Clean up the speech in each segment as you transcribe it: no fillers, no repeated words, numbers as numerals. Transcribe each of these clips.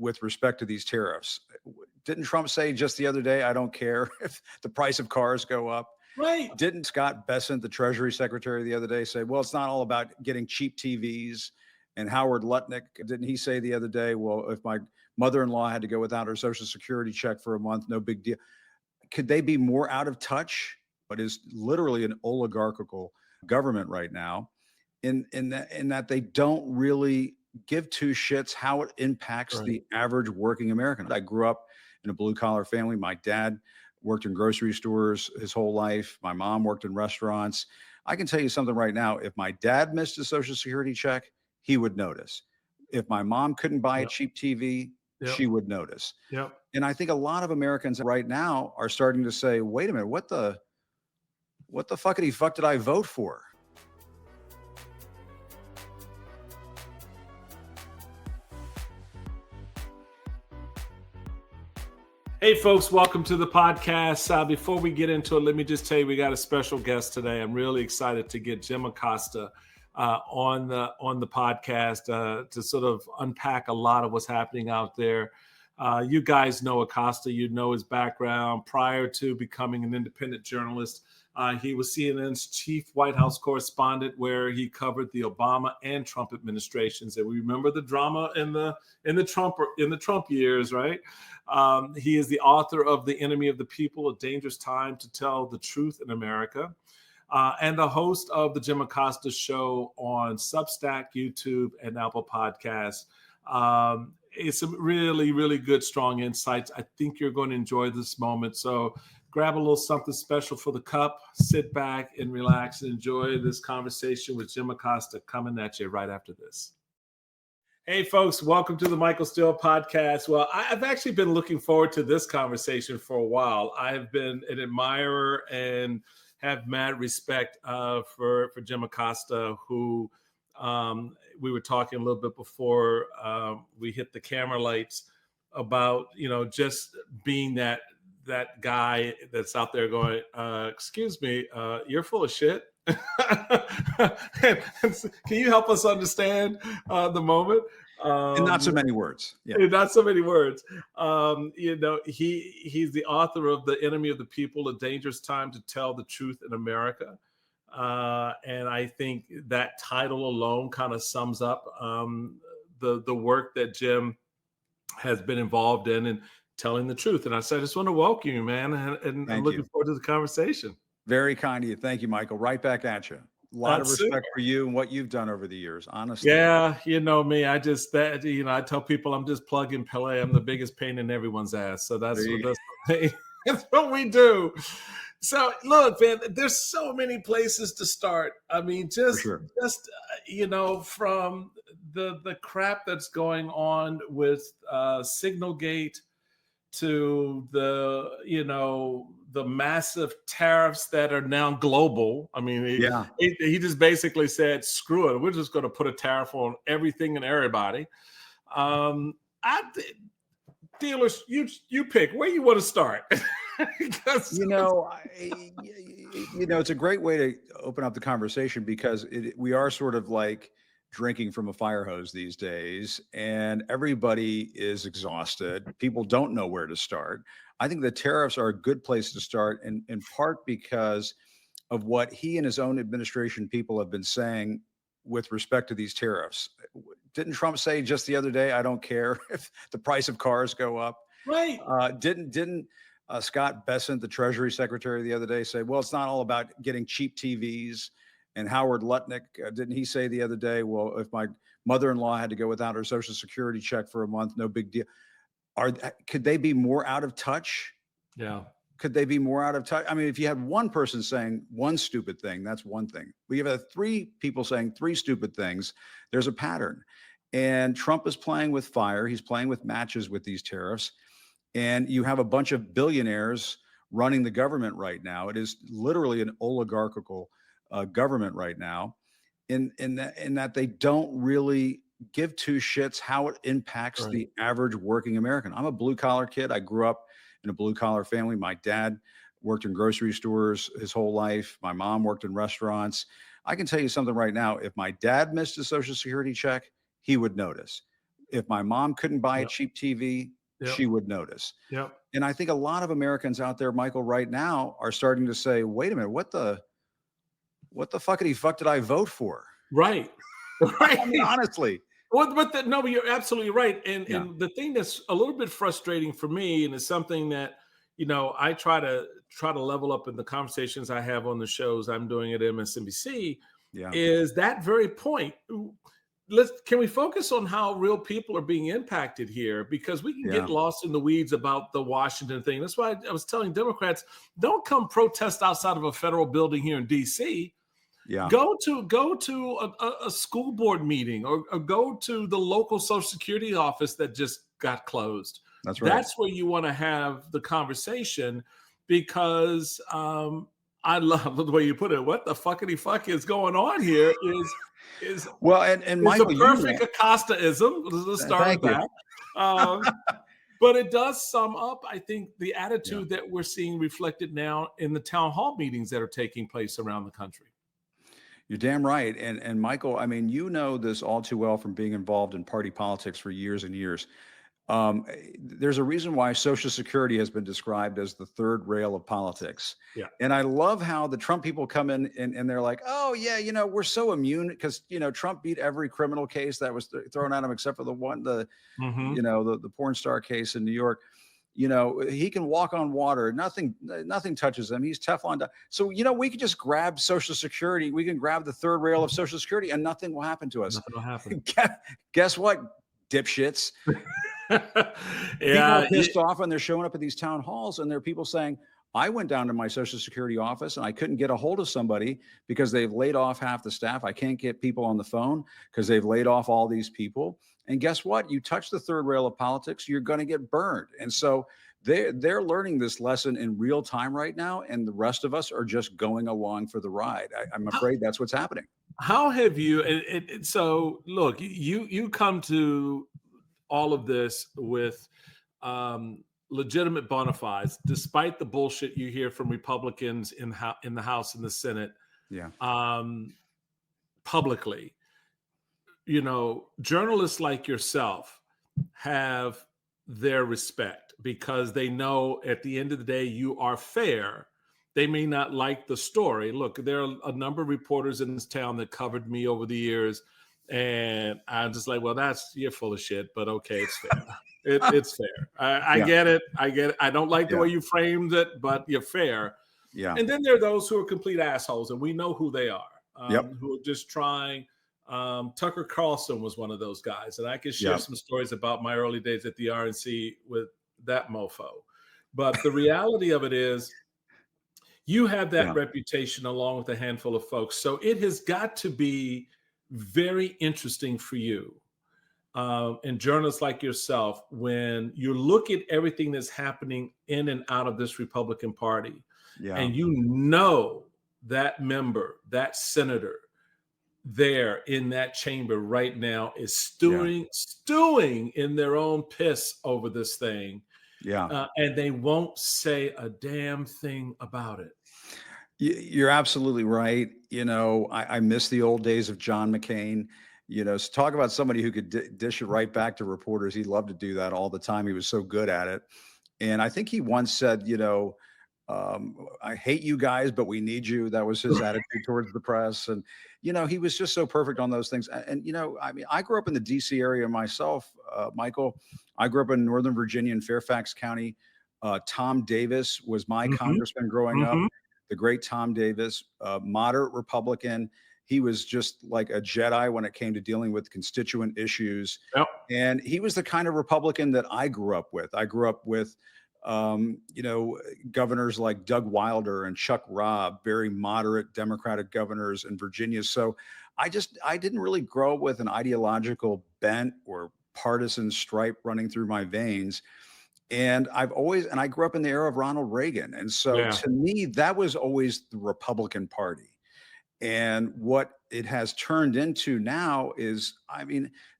with respect to these tariffs. Didn't Trump say just the other day, I don't care if the price of cars go up? Right. Didn't Scott Bessent, the Treasury Secretary, the other day say, well, it's not all about getting cheap TVs? And Howard Lutnick, didn't he say the other day, well, if my mother-in-law had to go without her Social Security check for a month, no big deal. Could they be more out of touch? But is literally an oligarchical government right now, in that they don't really give two shits how it impacts Right. the average working American. I grew up in a blue collar family. My dad worked in grocery stores his whole life. My mom worked in restaurants. I can tell you something right now. If my dad missed a Social Security check, he would notice. If my mom couldn't buy a Yep. cheap TV, Yep. she would notice. Yep. And I think a lot of Americans right now are starting to say, wait a minute, what the fuckity fuck did I vote for? Hey, folks, welcome to the podcast. Before we get into it, let me just tell you we got a special guest today. I'm really excited to get Jim Acosta on the podcast to sort of unpack a lot of what's happening out there. You guys know Acosta. You know his background. Prior to becoming an independent journalist, he was CNN's chief White House correspondent, where he covered the Obama and Trump administrations. And we remember the drama in the Trump years, right? He is the author of The Enemy of the People: A Dangerous Time to Tell the Truth in America, and the host of the Jim Acosta Show on Substack, YouTube, and Apple Podcasts. It's some really, really good, strong insights. I think you're going to enjoy this moment. So grab a little something special for the cup, sit back and relax and enjoy this conversation with Jim Acosta coming at you right after this. Hey, folks, welcome to the Michael Steele podcast. Well, I've actually been looking forward to this conversation for a while. I've been an admirer and have mad respect for Jim Acosta, who we were talking a little bit before we hit the camera lights about, just being that guy that's out there going, excuse me, you're full of shit. Can you help us understand the moment? In not so many words. Yeah. In not so many words. He's the author of The Enemy of the People: A Dangerous Time to Tell the Truth in America. And I think that title alone kind of sums up the work that Jim has been involved in telling the truth. And I said, I just want to welcome you, man. And I'm looking forward to the conversation. Very kind of you. Thank you, Michael. Right back at you. A lot of respect for you and what you've done over the years, honestly. Yeah, you know me. I tell people I'm just plug and play. I'm the biggest pain in everyone's ass. So that's what we do. So look, man, there's so many places to start. I mean, from the crap that's going on with Signalgate to the massive tariffs that are now global. I mean, he just basically said, screw it. We're just going to put a tariff on everything and everybody. Dealers, you pick where you want to start. It's a great way to open up the conversation, because we are sort of like drinking from a fire hose these days, and everybody is exhausted. People don't know where to start. I think the tariffs are a good place to start, in part because of what he and his own administration people have been saying with respect to these tariffs. Didn't Trump say just the other day, I don't care if the price of cars go up? Right. Didn't Scott Bessent, the Treasury Secretary, the other day say, well, it's not all about getting cheap TVs? And Howard Lutnick, didn't he say the other day, well, if my mother-in-law had to go without her Social Security check for a month, no big deal. Could they be more out of touch? Yeah. Could they be more out of touch? I mean, if you had one person saying one stupid thing, that's one thing. But you have three people saying three stupid things, there's a pattern. And Trump is playing with fire. He's playing with matches with these tariffs. And you have a bunch of billionaires running the government right now. It is literally an oligarchical government right now, in that they don't really give two shits how it impacts the average working American. I'm a blue collar kid. I grew up in a blue collar family. My dad worked in grocery stores his whole life. My mom worked in restaurants. I can tell you something right now. If my dad missed a Social Security check, he would notice. if my mom couldn't buy a Yep. cheap TV, Yep. she would notice. Yep. And I think a lot of Americans out there, Michael, right now are starting to say, wait a minute, what the fuckity fuck did I vote for? Right. I mean, Right. honestly. Well, no, but you're absolutely right. And Yeah. the thing that's a little bit frustrating for me, and it's something that, I try to level up in the conversations I have on the shows I'm doing at MSNBC, Yeah. is that very point. Can we focus on how real people are being impacted here? Because we can Yeah. get lost in the weeds about the Washington thing. That's why I was telling Democrats, don't come protest outside of a federal building here in DC. Yeah. Go to a school board meeting, or go to the local Social Security office that just got closed. That's right. That's where you want to have the conversation, because I love the way you put it. What the fuckity fuck is going on here is Well, and is Michael, a perfect Acosta-ism. Let's start with thank you. that. But it does sum up, I think, the Yeah. attitude that we're seeing reflected now in the town hall meetings that are taking place around the country. You're damn right. And Michael, I mean, you know this all too well from being involved in party politics for years and years. There's a reason why Social Security has been described as the third rail of politics. Yeah. And I love how the Trump people come in and they're like, oh, yeah, we're so immune because, Trump beat every criminal case that was thrown at him except for the one, the porn star case in New York. He can walk on water. Nothing touches him. He's Teflon. So, we could just grab Social Security. We can grab the third rail of Social Security and nothing will happen to us. Nothing will happen. Guess what, dipshits? People are pissed off when they're showing up at these town halls and there are people saying, I went down to my Social Security office and I couldn't get a hold of somebody because they've laid off half the staff. I can't get people on the phone because they've laid off all these people. And guess what? You touch the third rail of politics, you're going to get burned. And so they're learning this lesson in real time right now. And the rest of us are just going along for the ride. I'm afraid that's what's happening. How have you, so look, you come to all of this with legitimate bona fides, despite the bullshit you hear from Republicans in the House and the Senate. Yeah. Publicly. Journalists like yourself have their respect because they know at the end of the day you are fair. They may not like the story. Look, there are a number of reporters in this town that covered me over the years, and I'm just like, well, you're full of shit, but okay, it's fair. It's fair. I get it. I don't like the way you framed it, but you're fair. Yeah. And then there are those who are complete assholes, and we know who they are, who are just trying. Tucker Carlson was one of those guys, and I can share some stories about my early days at the RNC with that mofo. But the reality of it is, you have that reputation along with a handful of folks. So it has got to be very interesting for you and journalists like yourself when you look at everything that's happening in and out of this Republican Party, and that member, that senator there in that chamber right now is stewing in their own piss over this thing. And they won't say a damn thing about it. You're absolutely right. I miss the old days of John McCain. So talk about somebody who could dish it right back to reporters. He loved to do that all the time. He was so good at it. And I think he once said, I hate you guys, but we need you. That was his attitude towards the press. And, he was just so perfect on those things. And, I grew up in the DC area myself, Michael. I grew up in Northern Virginia in Fairfax County. Tom Davis was my congressman growing up. The great Tom Davis, moderate Republican. He was just like a Jedi when it came to dealing with constituent issues. Yep. And he was the kind of Republican that I grew up with. I grew up with, governors like Doug Wilder and Chuck Robb, very moderate Democratic governors in Virginia. So I didn't really grow up with an ideological bent or partisan stripe running through my veins. And I grew up in the era of Ronald Reagan. And so to me, that was always the Republican Party. And what it has turned into now is,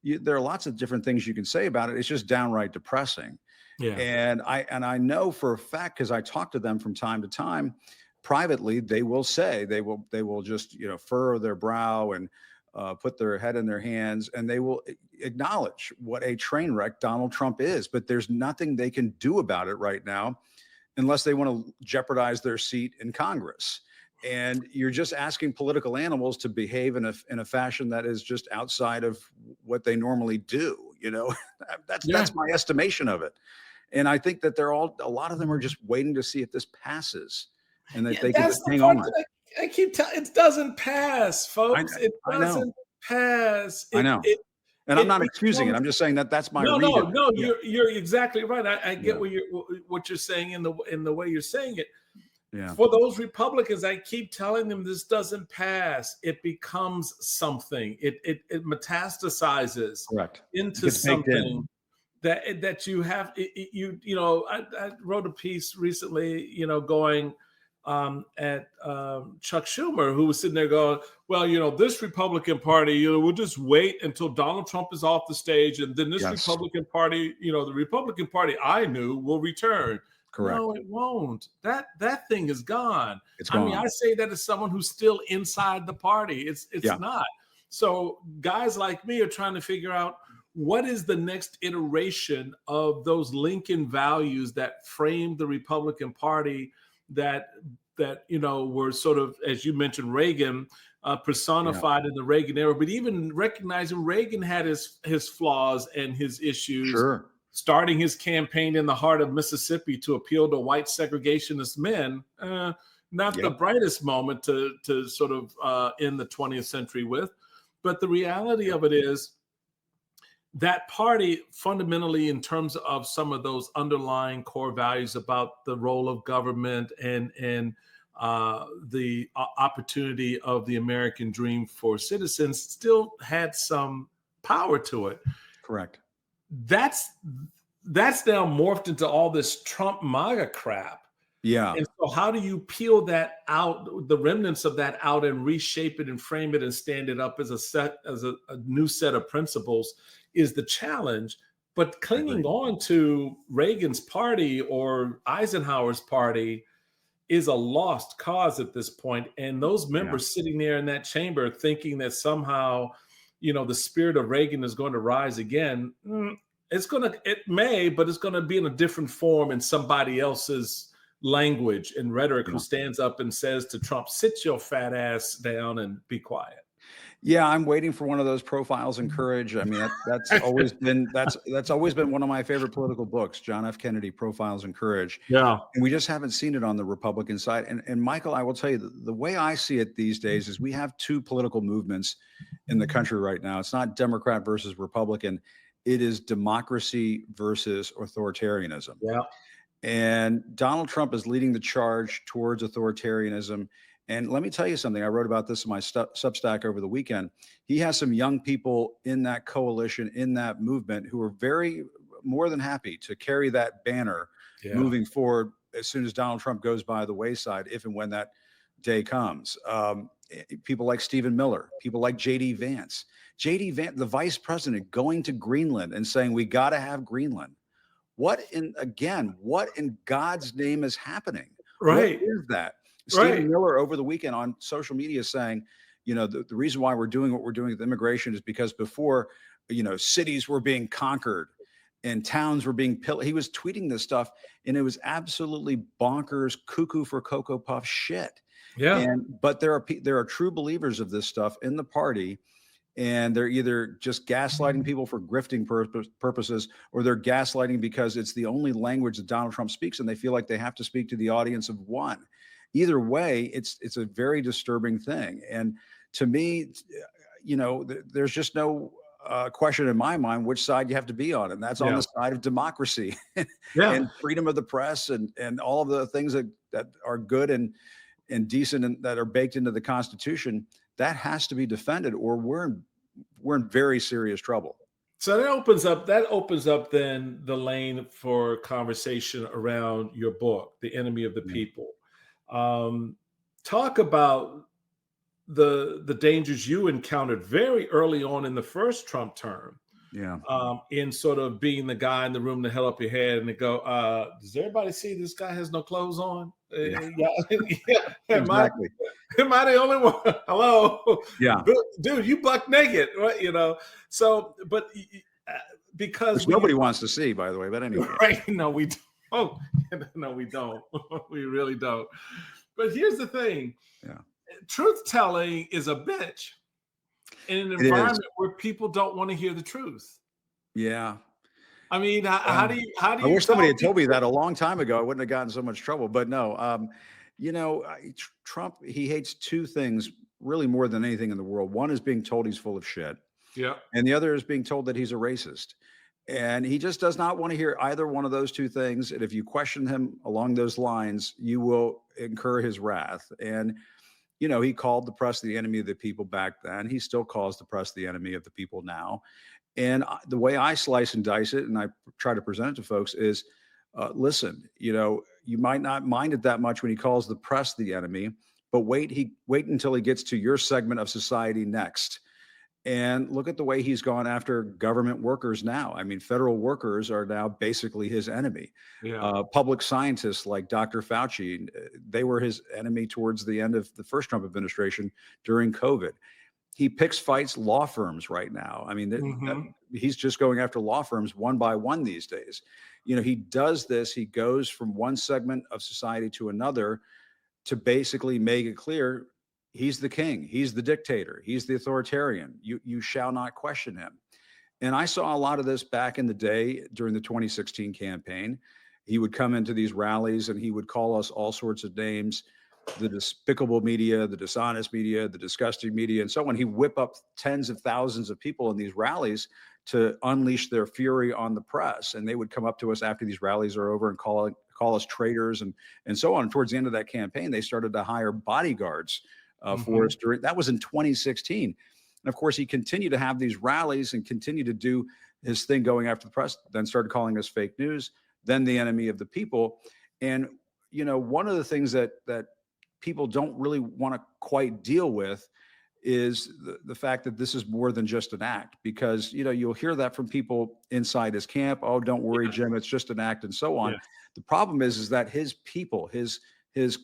there are lots of different things you can say about it. It's just downright depressing. Yeah. And I know for a fact, because I talk to them from time to time privately, they will say they will just furrow their brow and put their head in their hands, and they will acknowledge what a train wreck Donald Trump is. But there's nothing they can do about it right now unless they want to jeopardize their seat in Congress. And you're just asking political animals to behave in a fashion that is just outside of what they normally do. That's my estimation of it. And I think that a lot of them are just waiting to see if this passes, and that they can just hang on. I keep telling it doesn't pass, folks. It doesn't pass. I know. And I'm not excusing it. I'm just saying that's my read. No. You're exactly right. I get what you're saying in the way you're saying it. Yeah. For those Republicans, I keep telling them this doesn't pass. It becomes something. It metastasizes into something that you have. I wrote a piece recently, going at Chuck Schumer, who was sitting there going, well, this Republican Party, we'll just wait until Donald Trump is off the stage, and then this Republican Party, the Republican Party I knew will return. Correct. No, it won't. That thing is gone. It's gone. I mean, I say that as someone who's still inside the party. It's not. So guys like me are trying to figure out what is the next iteration of those Lincoln values that framed the Republican Party that were sort of, as you mentioned, Reagan personified in the Reagan era, but even recognizing Reagan had his flaws and his issues. Sure. Starting his campaign in the heart of Mississippi to appeal to white segregationist men, not the brightest moment to sort of end the 20th century with. But the reality of it is that party fundamentally, in terms of some of those underlying core values about the role of government and the opportunity of the American dream for citizens, still had some power to it. Correct. That's now morphed into all this Trump MAGA crap. Yeah. And so how do you peel that out, the remnants of that out, and reshape it and frame it and stand it up as a new set of principles is the challenge. But clinging on to Reagan's party or Eisenhower's party is a lost cause at this point. And those members sitting there in that chamber thinking that somehow, the spirit of Reagan is going to rise again. It may, but it's going to be in a different form in somebody else's language and rhetoric, who stands up and says to Trump, sit your fat ass down and be quiet. Yeah, I'm waiting for one of those Profiles in Courage. I mean, that's always been one of my favorite political books, John F. Kennedy, Profiles in Courage. Yeah. And we just haven't seen it on the Republican side. And Michael, I will tell you, the way I see it these days is we have two political movements in the country right now. It's not Democrat versus Republican. It is democracy versus authoritarianism. Yeah. And Donald Trump is leading the charge towards authoritarianism. And let me tell you something. I wrote about this in my Substack over the weekend. He has some young people in that coalition, in that movement, who are more than happy to carry that banner moving forward as soon as Donald Trump goes by the wayside, if and when that day comes. People like Stephen Miller, people like J.D. Vance. J.D. Vance, the vice president, going to Greenland and saying, we got to have Greenland. What in God's name is happening? Right. What is that? Stephen Miller over the weekend on social media saying, the reason why we're doing what we're doing with immigration is because before, cities were being conquered and towns were being pillaged. He was tweeting this stuff, and it was absolutely bonkers, cuckoo for Cocoa Puff shit. Yeah. But there are true believers of this stuff in the party, and they're either just gaslighting people for grifting purposes, or they're gaslighting because it's the only language that Donald Trump speaks, and they feel like they have to speak to the audience of one. Either way, it's a very disturbing thing. And to me, there's just no question in my mind which side you have to be on. And that's on the side of democracy and freedom of the press and all of the things that are good and decent and that are baked into the Constitution. That has to be defended, or we're in very serious trouble. So that opens up then the lane for conversation around your book, The Enemy of the People. Talk about the dangers you encountered very early on in the first Trump term. Yeah. In sort of being the guy in the room to held up your head and to go, does everybody see this guy has no clothes on? Yeah, Yeah, yeah. exactly. Am I the only one? Hello, Yeah, dude, you buck naked, right? So, but because which we nobody wants to see, by the way. But anyway, right? No, we don't. No, we don't. We really don't. But here's the thing: yeah, truth telling is a bitch in an it is. environment where people don't want to hear the truth. Yeah. I mean, how Well, do I you wish somebody tell had told me people? that a long time ago. I wouldn't have gotten so much trouble. But no, Trump, he hates two things really more than anything in the world. One is being told he's full of shit, Yeah. and the other is being told that he's a racist. And he just does not want to hear either one of those two things. And if you question him along those lines, you will incur his wrath. And he called the press the enemy of the people back then. He still calls the press the enemy of the people now. And the way I slice and dice it, and I try to present it to folks, is listen, you might not mind it that much when he calls the press the enemy, but wait until he gets to your segment of society next. And look at the way he's gone after government workers now. I mean, federal workers are now basically his enemy. Yeah. Public scientists like Dr. Fauci, they were his enemy towards the end of the first Trump administration during COVID. He picks fights law firms right now. I mean, Hmm. he's just going after law firms one by one these days. He does this. He goes from one segment of society to another to basically make it clear he's the king, he's the dictator, he's the authoritarian. You shall not question him. And I saw a lot of this back in the day during the 2016 campaign. He would come into these rallies and he would call us all sorts of names, the despicable media, the dishonest media, the disgusting media, and so on. He whip up tens of thousands of people in these rallies to unleash their fury on the press. And they would come up to us after these rallies are over and call us traitors and so on. And towards the end of that campaign, they started to hire bodyguards for Hmm. us that was in 2016. And of course, he continued to have these rallies and continue to do his thing going after the press, then started calling us fake news, then the enemy of the people. And, one of the things that people don't really want to quite deal with is the fact that this is more than just an act, because you'll hear that from people inside his camp. Oh, don't worry, Yes. Jim, it's just an act, and so on. Yes. The problem is that his people, his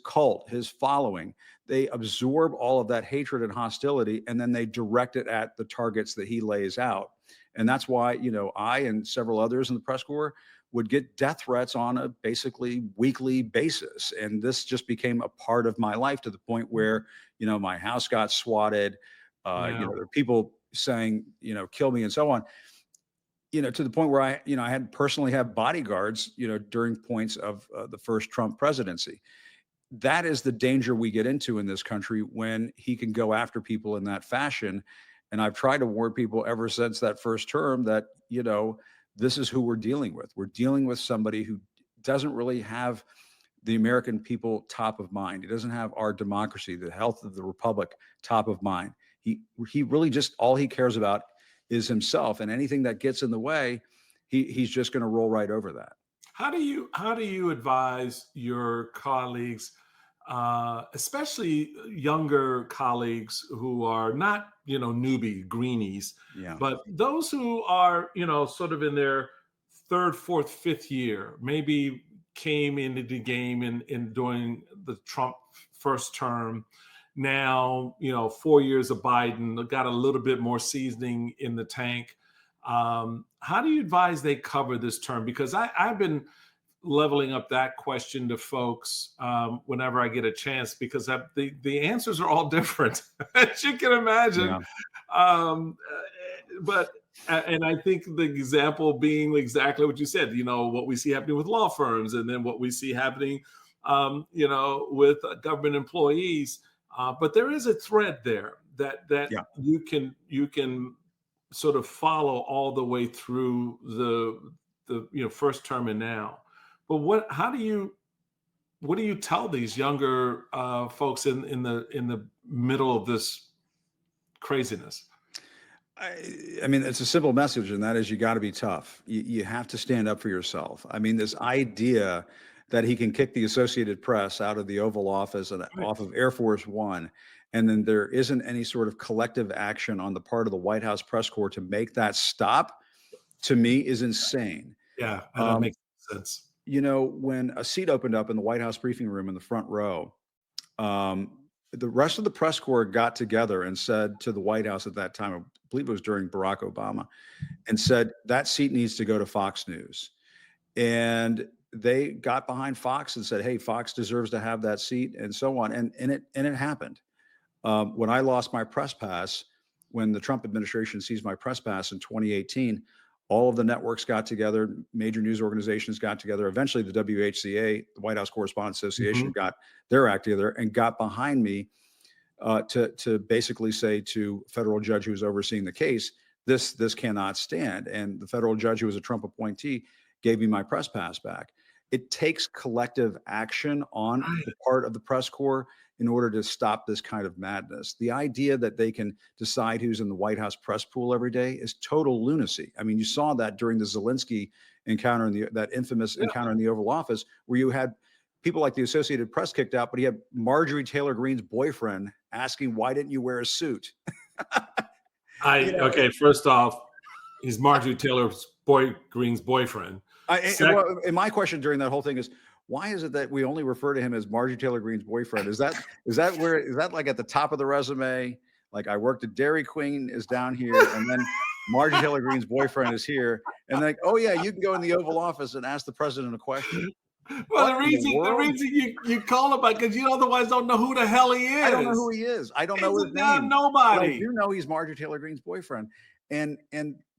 cult, his following, they absorb all of that hatred and hostility, and then they direct it at the targets that he lays out. And that's why I and several others in the press corps would get death threats on a basically weekly basis. And this just became a part of my life to the point where, my house got swatted. Yeah. There are people saying, kill me and so on, to the point where I had personally have bodyguards, during points of the first Trump presidency. That is the danger we get into in this country when he can go after people in that fashion. And I've tried to warn people ever since that first term that, this is who we're dealing with. We're dealing with somebody who doesn't really have the American people top of mind. He doesn't have our democracy, the health of the republic top of mind. He really just all he cares about is himself, and anything that gets in the way, he's just going to roll right over that. How do you advise your colleagues, especially younger colleagues who are not newbie greenies, Yeah. but those who are sort of in their third, fourth, fifth year, maybe came into the game in during the Trump first term. Now 4 years of Biden got a little bit more seasoning in the tank. How do you advise they cover this term? Because I've been leveling up that question to folks whenever I get a chance, because the answers are all different, as you can imagine. Yeah. But and I think the example being exactly what you said. What we see happening with law firms, and then what we see happening, with government employees. But there is a thread there that Yeah. you can sort of follow all the way through the first term and now. But what do you tell these younger folks in the middle of this craziness? I mean, it's a simple message, and that is you got to be tough. You have to stand up for yourself. I mean, this idea that he can kick the Associated Press out of the Oval Office and Right. off of Air Force One, and then there isn't any sort of collective action on the part of the White House press corps to make that stop, to me is insane. Yeah, that Um, makes sense. when a seat opened up in the White House briefing room in the front row, the rest of the press corps got together and said to the White House at that time, I believe it was during Barack Obama, and said that seat needs to go to Fox News. And they got behind Fox and said, hey, Fox deserves to have that seat, and so on. And it happened. When I lost my press pass, when the Trump administration seized my press pass in 2018, all of the networks got together, major news organizations got together. Eventually, the WHCA, the White House Correspondents Association, got their act together and got behind me to basically say to federal judge who was overseeing the case, this cannot stand. And the federal judge, who was a Trump appointee, gave me my press pass back. It takes collective action on the part of the press corps in order to stop this kind of madness. The idea that they can decide who's in the White House press pool every day is total lunacy. I mean, you saw that during the Zelensky encounter, that infamous encounter in the Oval Office, where you had people like the Associated Press kicked out, but he had Marjorie Taylor Greene's boyfriend asking, why didn't you wear a suit? Okay, first off, he's Marjorie Taylor Greene's boyfriend. And my question during that whole thing is, why is it that we only refer to him as Marjorie Taylor Greene's boyfriend? Is that like at the top of the resume? Like, I worked at Dairy Queen is down here, and then Marjorie Taylor Greene's boyfriend is here, and like, oh yeah, you can go in the Oval Office and ask the president a question. Well, the reason you call him because you otherwise don't know who the hell he is. I don't know who he is. I don't know his name. Nobody. I do know he's Marjorie Taylor Greene's boyfriend, and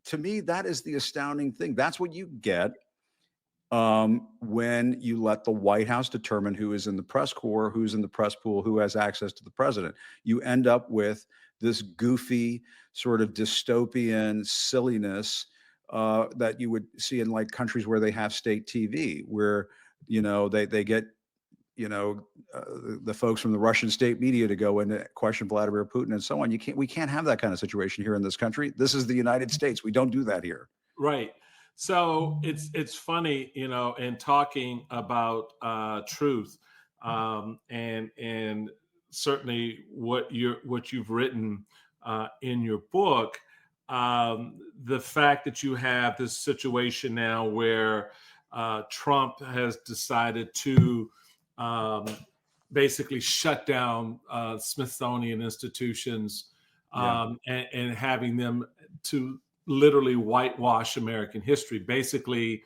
to me, that is the astounding thing. That's what you get when you let the White House determine who is in the press corps, who's in the press pool, who has access to the president. You end up with this goofy sort of dystopian silliness that you would see in like countries where they have state TV, where they get the folks from the Russian state media to go in to question Vladimir Putin and so on. We can't have that kind of situation here in this country. This is the United States. We don't do that here. Right. So it's funny, in talking about truth, and certainly what you've written in your book, the fact that you have this situation now where Trump has decided to basically shut down Smithsonian institutions, and having them to literally whitewash American history. Basically,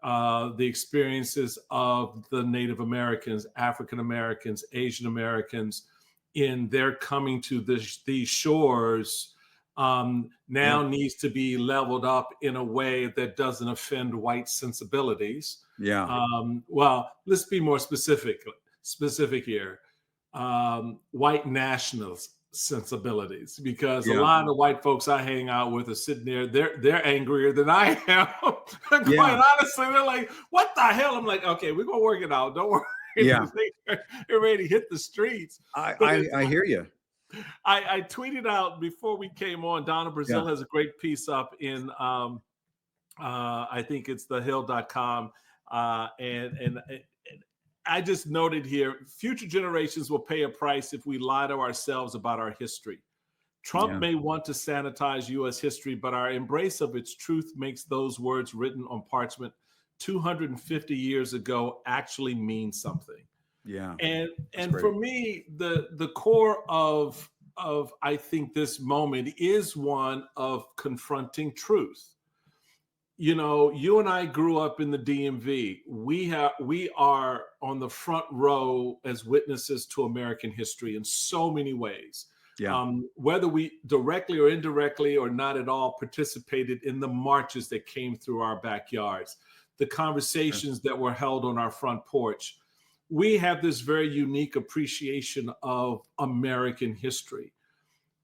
the experiences of the Native Americans, African Americans, Asian Americans in their coming to these shores needs to be leveled up in a way that doesn't offend white sensibilities. Well, let's be more specific here. White nationals sensibilities, because a lot of the white folks I hang out with are sitting there, they're angrier than I am. Quite honestly, they're like, what the hell? I'm like, okay, we're gonna work it out, don't worry. You're ready to hit the streets. I hear you. I tweeted out before we came on, Donna Brazil has a great piece up in I think it's thehill.com, and I just noted here, future generations will pay a price if we lie to ourselves about our history. Trump may want to sanitize U.S. history, but our embrace of its truth makes those words written on parchment 250 years ago actually mean something. And for me, the core of I think this moment is one of confronting truth. You and I grew up in the DMV. We are on the front row as witnesses to American history in so many ways. Whether we directly or indirectly or not at all participated in the marches that came through our backyards, the conversations that were held on our front porch. We have this very unique appreciation of American history.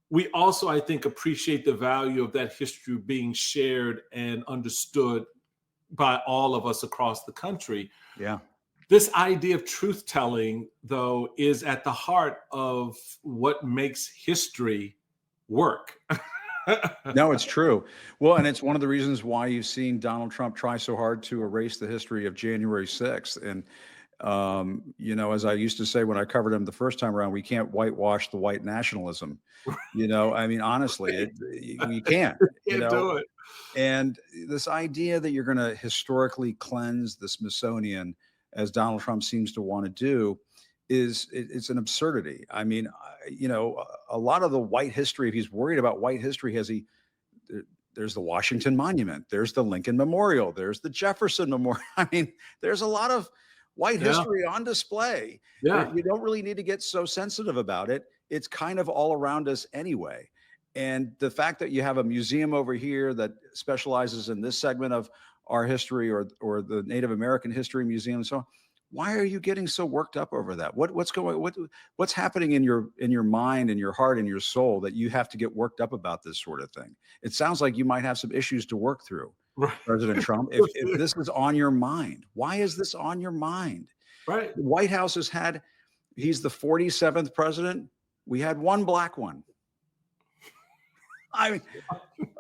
We also, I think, appreciate the value of that history being shared and understood by all of us across the country. This idea of truth-telling, though, is at the heart of what makes history work. No, it's true. Well, and it's one of the reasons why you've seen Donald Trump try so hard to erase the history of January 6th. And As I used to say when I covered him the first time around, we can't whitewash the white nationalism. I mean, honestly, we can't. Can't do it. And this idea that you're going to historically cleanse the Smithsonian, as Donald Trump seems to want to do, it's an absurdity. I mean, a lot of the white history, if he's worried about white history, there's the Washington Monument, there's the Lincoln Memorial, there's the Jefferson Memorial. I mean, there's a lot of white history on display. Yeah. You don't really need to get so sensitive about it. It's kind of all around us anyway. And the fact that you have a museum over here that specializes in this segment of our history, or the Native American History Museum and so on, why are you getting so worked up over that? What's happening in your mind, in your heart, in your soul that you have to get worked up about this sort of thing? It sounds like you might have some issues to work through, right, President Trump. If this is on your mind, why is this on your mind? Right. The White House he's the 47th president. We had one black one. I mean,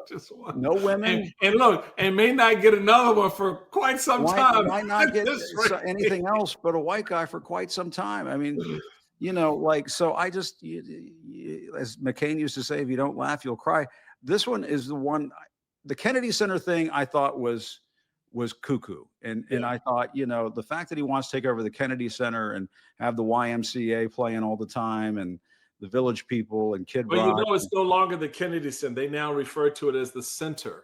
just one. No women. And look, and may not get another one for quite some time. Might not get anything else but a white guy for quite some time. I mean, so I just, as McCain used to say, if you don't laugh, you'll cry. This one is the one. The Kennedy Center thing I thought was cuckoo. And I thought, the fact that he wants to take over the Kennedy Center and have the YMCA playing all the time and the Village People and Kid Rock. Well, it's no longer the Kennedy Center. They now refer to it as the center.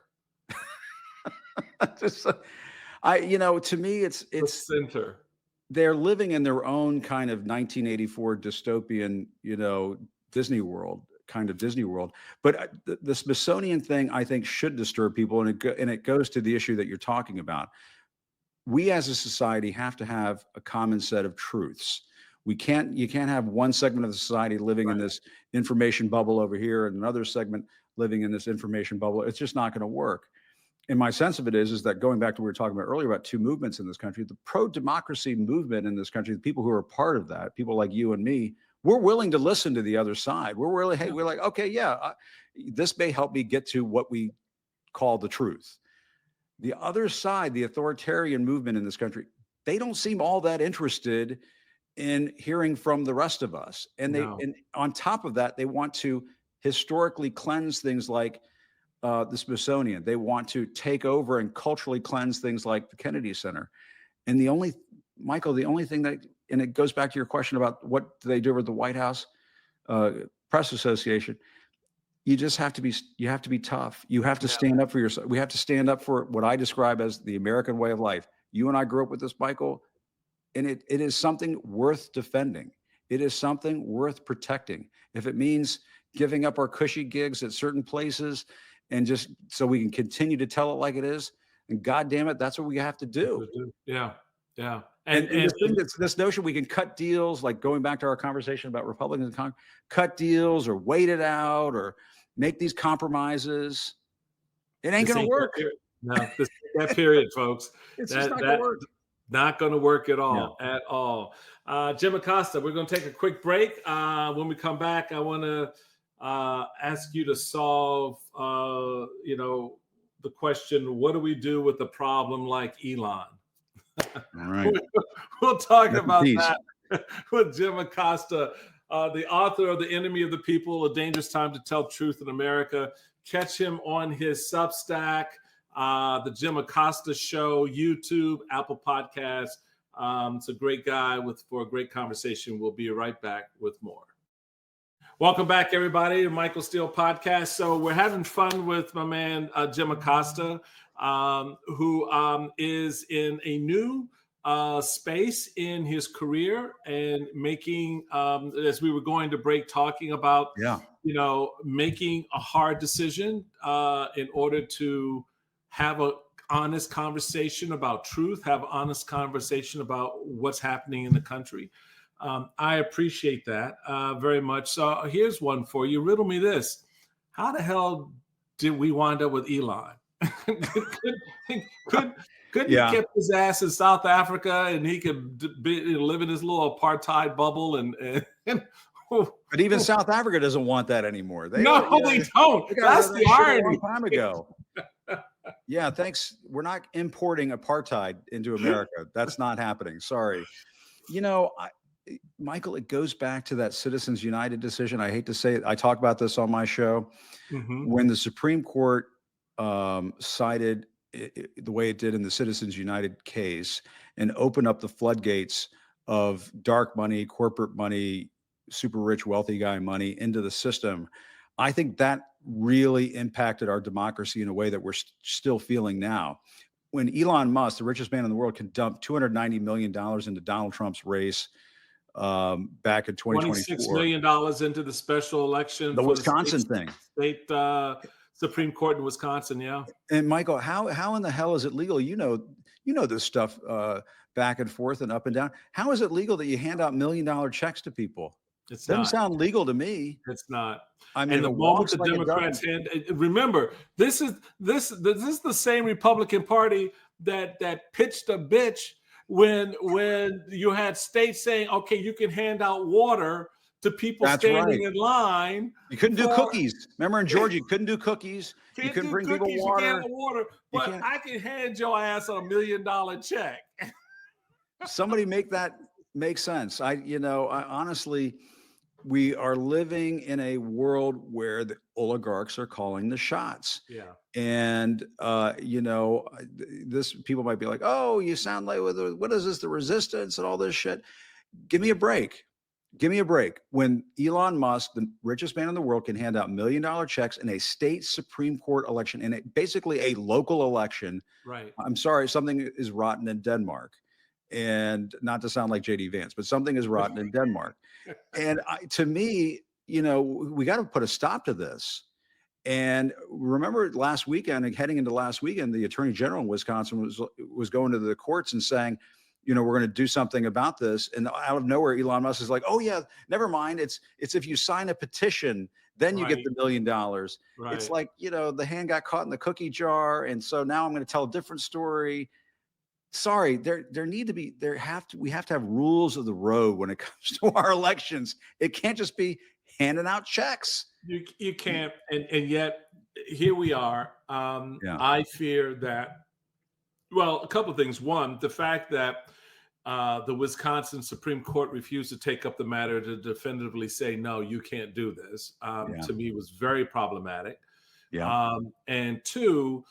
To me, it's the center. They're living in their own kind of 1984 dystopian, Disney World. But the Smithsonian thing, I think, should disturb people, and it goes to the issue that you're talking about. We as a society have to have a common set of truths. You can't have one segment of the society living in this information bubble over here and another segment living in this information bubble. It's just not going to work. And my sense of it is that, going back to what we were talking about earlier about two movements in this country, the pro-democracy movement in this country, the people who are part of that, people like you and me, we're willing to listen to the other side. We're like, okay, this may help me get to what we call the truth. The other side, the authoritarian movement in this country, they don't seem all that interested in hearing from the rest of us. And and on top of that, they want to historically cleanse things like the Smithsonian. They want to take over and culturally cleanse things like the Kennedy Center. And the only thing that, and it goes back to your question about what do they do with the White House Press Association, you have to be tough. You have to stand up for yourself. We have to stand up for what I describe as the American way of life. You and I grew up with this, Michael. And it is something worth defending. It is something worth protecting. If it means giving up our cushy gigs at certain places and just so we can continue to tell it like it is, and God damn it, that's what we have to do. Yeah. And this notion we can cut deals, like going back to our conversation about Republicans, cut deals or wait it out or make these compromises. It ain't going to work. No, that period, folks. It's just not going to work. Not going to work at all. Jim Acosta, we're going to take a quick break. When we come back, I want to ask you to solve, the question, what do we do with a problem like Elon? All right. We'll talk about that with Jim Acosta, the author of The Enemy of the People, A Dangerous Time to Tell Truth in America. Catch him on his Substack, the Jim Acosta Show, YouTube, Apple Podcasts. It's a great guy for a great conversation. We'll be right back with more. Welcome back, everybody, to Michael Steele Podcast. So we're having fun with my man, Jim Acosta, who is in a new space in his career and making, as we were going to break, talking about, making a hard decision in order to have an honest conversation about truth, have an honest conversation about what's happening in the country. I appreciate that very much. So here's one for you. Riddle me this. How the hell did we wind up with Elon? Couldn't he kept his ass in South Africa and he could live in his little apartheid bubble and but even South Africa doesn't want that anymore. They don't. That's the irony. A long time ago. Yeah, thanks. We're not importing apartheid into America. That's not happening. Sorry. Michael, it goes back to that Citizens United decision. I hate to say it. I talk about this on my show. Mm-hmm. When the Supreme Court cited the way it did in the Citizens United case and opened up the floodgates of dark money, corporate money, super rich, wealthy guy money into the system, I think that really impacted our democracy in a way that we're still feeling now. When Elon Musk, the richest man in the world, can dump $290 million into Donald Trump's race back in $26 2024, million into the special election the for the Wisconsin thing. state Supreme Court in Wisconsin. Yeah. And Michael, how in the hell is it legal? You know this stuff back and forth and up and down. How is it legal that you hand out $1 million checks to people? It's Doesn't not. sound legal to me. It's not. I mean, And the it moment walks the like it Democrats doesn't. remember, this is the same Republican Party that pitched a bitch when you had states saying, okay, you can hand out water to people That's standing right. in line. You couldn't do cookies. Remember in Georgia, you couldn't do cookies. You couldn't bring people water. But I can hand your ass $1 million check. Somebody make that make sense. I honestly, we are living in a world where the oligarchs are calling the shots. Yeah. And this people might be like, oh, you sound like, what is this, the resistance and all this shit? Give me a break. Give me a break. When Elon Musk, the richest man in the world, can hand out $1 million checks in a state Supreme Court election, in basically a local election. Right. I'm sorry, something is rotten in Denmark. And not to sound like JD Vance, but something is rotten in Denmark. And to me, we got to put a stop to this. And remember last weekend, heading into last weekend, the Attorney General in Wisconsin was going to the courts and saying, we're going to do something about this. And out of nowhere, Elon Musk is like, oh yeah, never mind. It's if you sign a petition, then you get the $1 million. Right. It's like, the hand got caught in the cookie jar. And so now I'm going to tell a different story. Sorry, we have to have rules of the road when it comes to our elections. It can't just be handing out checks. You can't, and yet here we are. I fear that. Well, a couple of things. One, the fact that the Wisconsin Supreme Court refused to take up the matter to definitively say, no, you can't do this, to me was very problematic. Yeah. And two,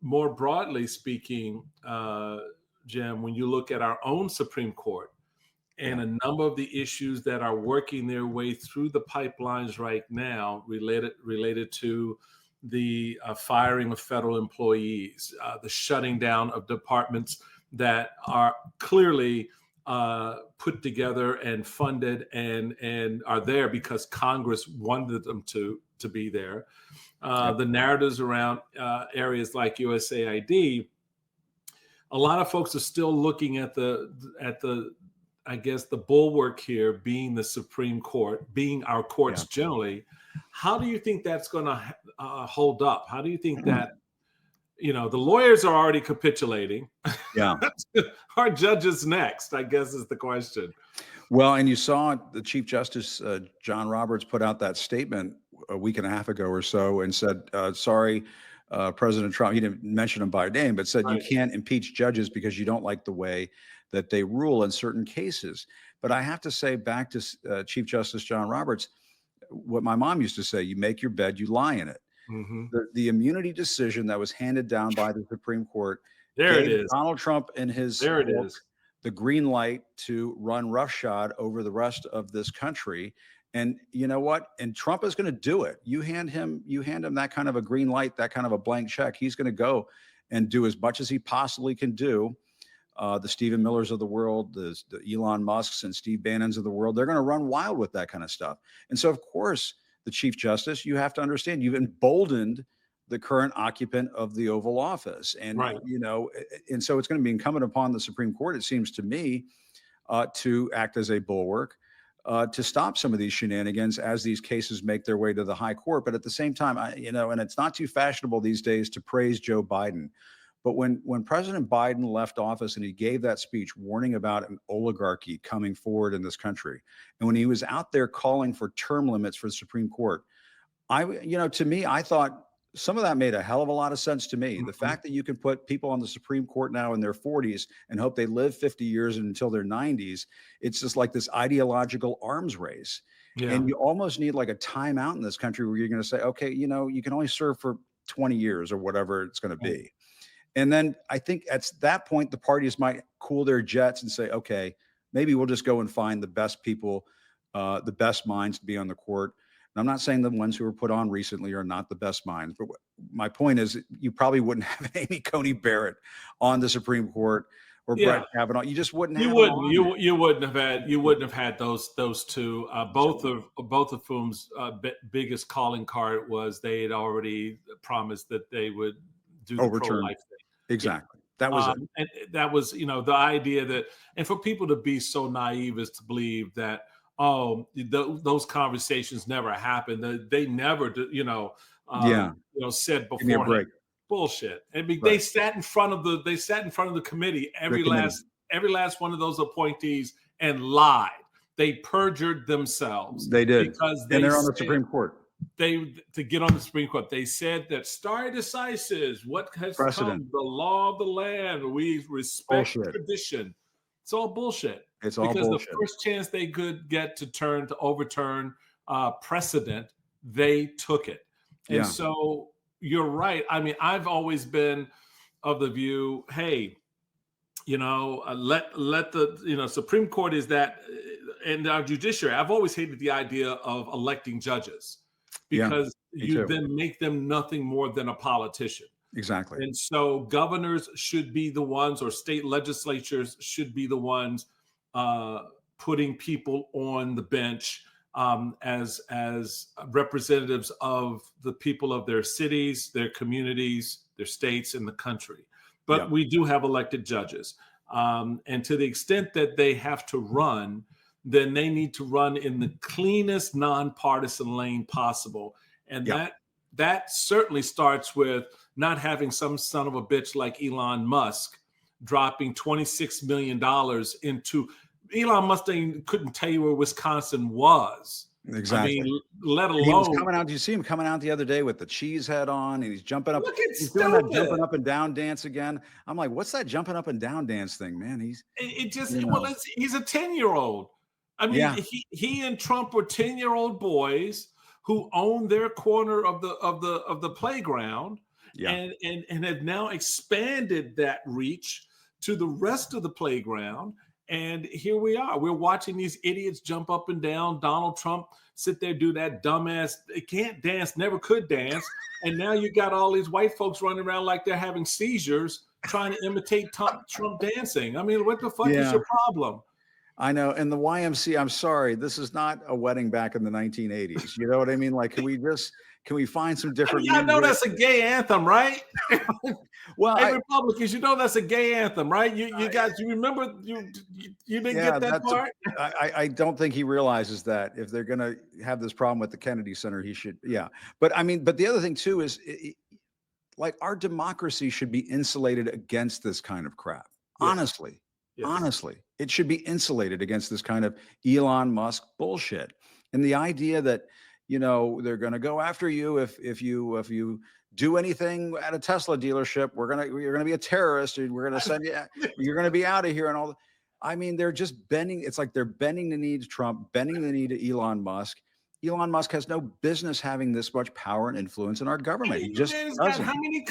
more broadly speaking, Jim, when you look at our own Supreme Court and a number of the issues that are working their way through the pipelines right now related to the firing of federal employees, the shutting down of departments that are clearly put together and funded and are there because Congress wanted them to be there. The narratives around areas like USAID, a lot of folks are still looking at the I guess the bulwark here being the Supreme Court, being our courts generally. How do you think that's going to hold up? How do you think that, the lawyers are already capitulating? Yeah. Our judges next, I guess, is the question. Well, and you saw the Chief Justice, John Roberts, put out that statement a week and a half ago or so and said, sorry, President Trump, he didn't mention him by name, but said you can't impeach judges because you don't like the way that they rule in certain cases. But I have to say back to Chief Justice John Roberts, what my mom used to say, you make your bed, you lie in it. Mm-hmm. The immunity decision that was handed down by the Supreme Court gave Donald Trump and his the green light to run roughshod over the rest of this country. And you know what? And Trump is going to do it. You hand him that kind of a green light, that kind of a blank check. He's going to go and do as much as he possibly can do. The Stephen Millers of the world, the Elon Musks and Steve Bannons of the world, they're going to run wild with that kind of stuff. And so, of course, the Chief Justice, you have to understand, you've emboldened the current occupant of the Oval Office. And, and so it's going to be incumbent upon the Supreme Court, it seems to me, to act as a bulwark, to stop some of these shenanigans as these cases make their way to the high court. But at the same time, and it's not too fashionable these days to praise Joe Biden. But when President Biden left office and he gave that speech warning about an oligarchy coming forward in this country, and when he was out there calling for term limits for the Supreme Court, to me, I thought some of that made a hell of a lot of sense to me. The Mhm. fact that you can put people on the Supreme Court now in their 40s and hope they live 50 years until their 90s, it's just like this ideological arms race. Yeah. And you almost need like a timeout in this country where you're going to say, okay, you can only serve for 20 years or whatever it's going to Right. be. And then I think at that point, the parties might cool their jets and say, okay, maybe we'll just go and find the best people, the best minds to be on the court. And I'm not saying the ones who were put on recently are not the best minds, but my point is you probably wouldn't have Amy Coney Barrett on the Supreme Court or Yeah. Brett Kavanaugh. You just wouldn't You have them wouldn't. on there. You wouldn't have had those two. Both of whom's biggest calling card was they had already promised that they would do the pro Overturn. life thing. Yeah. Exactly. That was it. And that was, the idea that, and for people to be so naive as to believe that, those conversations never happened. They never, Yeah. said Give me a beforehand. break. Bullshit. I mean, Right. they sat in front of the committee, The committee. every last one of those appointees, and lied. They perjured themselves They did. because And they they're on the said Supreme Court. to get on the Supreme Court. They said that stare decisis, what has Precedent. come, the law of the land. We respect Bullshit. tradition. It's all bullshit. It's all Because bullshit. the first chance they could get to overturn precedent, they took it. And Yeah. so you're right. I mean, I've always been of the view, hey, let the Supreme Court is that, and our judiciary. I've always hated the idea of electing judges Yeah. because Me you too. then make them nothing more than a politician. Exactly. And so governors should be the ones, or state legislatures should be the ones putting people on the bench as representatives of the people of their cities, their communities, their states, and the country. But Yeah. we do have elected judges. And to the extent that they have to run, then they need to run in the cleanest nonpartisan lane possible. And Yeah. that certainly starts with not having some son of a bitch like Elon Musk dropping $26 million into. Elon Musk couldn't tell you where Wisconsin was. Exactly. I mean, let And he was alone. coming out. Did you see him coming out the other day with the cheese head on, and he's jumping up? Look at He's doing that jumping stupid. up and down dance again. I'm like, what's that jumping up and down dance thing, man? It just, you well, know. he's a 10-year-old. I mean, Yeah. he and Trump were 10-year-old boys who owned their corner of the playground, Yeah. and have now expanded that reach to the rest of the playground. And here we are. We're watching these idiots jump up and down. Donald Trump sit there, do that dumbass. They can't dance, never could dance. And now you got all these white folks running around like they're having seizures, trying to imitate Trump dancing. I mean, what the fuck is Yeah. your problem? I know. And the YMCA, I'm sorry, this is not a wedding back in the 1980s. You know what I mean? Like, can we find some I different mean, I know music? that's a gay anthem, right? Well, Hey, Republicans, you know that's a gay anthem, right? You remember you didn't yeah, get that part? I don't think he realizes that if they're going to have this problem with the Kennedy Center, he should. Yeah. But I mean, but the other thing too is like our democracy should be insulated against this kind of crap. Yes. Honestly, Yes. honestly, it should be insulated against this kind of Elon Musk bullshit. And the idea that, they're going to go after you if you do anything at a Tesla dealership, you're going to be a terrorist, and we're going to send you, you're going to be out of here, and all. I mean, they're just bending. It's like they're bending the knee to Trump, bending the knee to Elon Musk. Elon Musk has no business having this much power and influence in our government. He just He's got doesn't. how many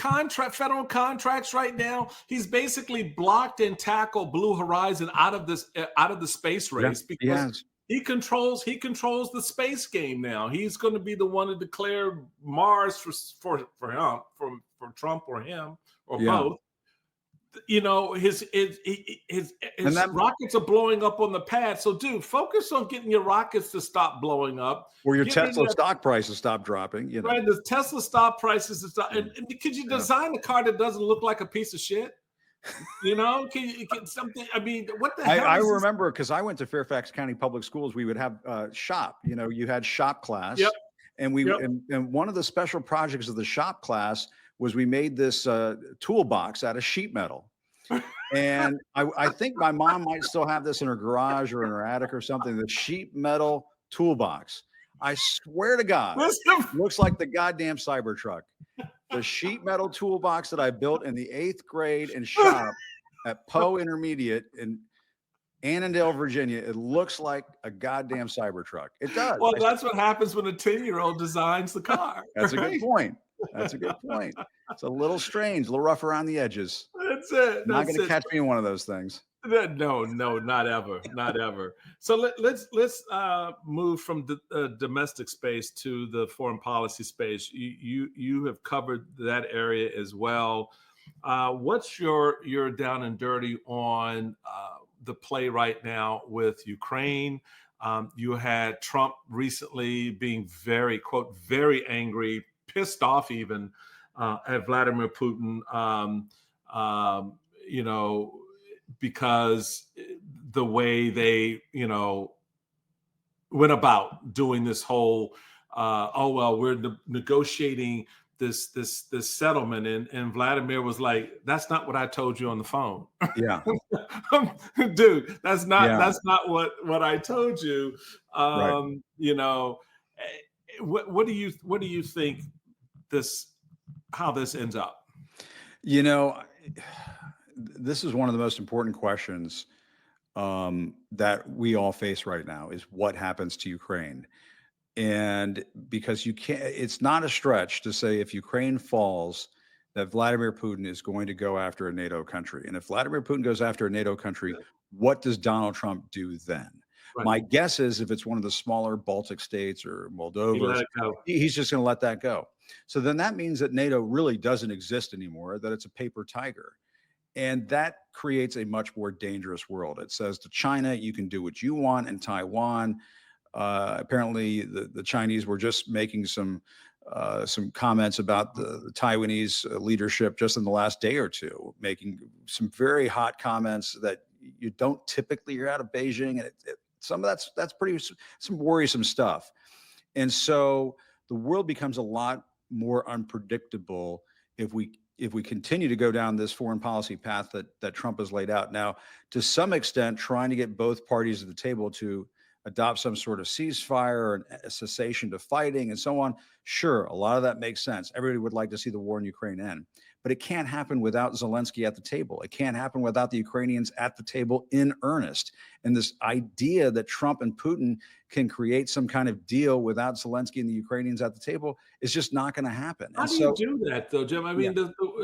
federal contracts right now? He's basically blocked and tackled Blue Horizon out of the space race He because has. he controls the space game now. He's going to be the one to declare Mars for him, for Trump or him or Yeah. both. His rockets are blowing up on the pad. So, dude, focus on getting your rockets to stop blowing up. Or your Get rid of Tesla that- stock prices stop dropping. Right, the Tesla stock prices and stuff. And could you design a car that doesn't look like a piece of shit? Can you get something? I mean, what the hell? I is this? remember because I went to Fairfax County Public Schools. We would have shop. You had shop class. Yep. And and one of the special projects of the shop class was we made this toolbox out of sheet metal. And I think my mom might still have this in her garage or in her attic or something. The sheet metal toolbox. I swear to God, Listen, looks like the goddamn Cybertruck. The sheet metal toolbox that I built in the 8th grade in shop at Poe Intermediate in Annandale, Virginia. It looks like a goddamn Cybertruck. It does. well, that's what happens when a 10-year-old designs the car. That's a good right? point. That's a good point. It's a little strange, a little rough around the edges. That's it. Not That's going to it. catch me in one of those things. No, not ever, not ever. So let's move from the domestic space to the foreign policy space. You have covered that area as well. What's your down and dirty on the play right now with Ukraine? You had Trump recently being very, quote, very angry, pissed off even at Vladimir Putin. You know, because the way they, went about doing this whole, we're negotiating this settlement, and Vladimir was like, "That's not what I told you on the phone." Yeah. Dude, that's not what I told you. Right. What do you think how this ends up? This is one of the most important questions that we all face right now is what happens to Ukraine. And because it's not a stretch to say if Ukraine falls, that Vladimir Putin is going to go after a NATO country. And if Vladimir Putin goes after a NATO country, what does Donald Trump do then? Right. My guess is if it's one of the smaller Baltic states or Moldova, he's just going to let that go. So then that means that NATO really doesn't exist anymore, that it's a paper tiger. And that creates a much more dangerous world. It says to China, you can do what you want in Taiwan. Apparently, the Chinese were just making some comments about the Taiwanese leadership just in the last day or two, making some very hot comments that you don't typically hear out of Beijing. And some of that's pretty some worrisome stuff. And so the world becomes a lot more unpredictable if we continue to go down this foreign policy path that Trump has laid out. Now, to some extent, trying to get both parties at the table to adopt some sort of ceasefire and a cessation to fighting and so on, sure, a lot of that makes sense. Everybody would like to see the war in Ukraine end. But it can't happen without Zelensky at the table. It can't happen without the Ukrainians at the table in earnest. And this idea that Trump and Putin can create some kind of deal without Zelensky and the Ukrainians at the table is just not going to happen. How do you do that, though, Jim? I mean,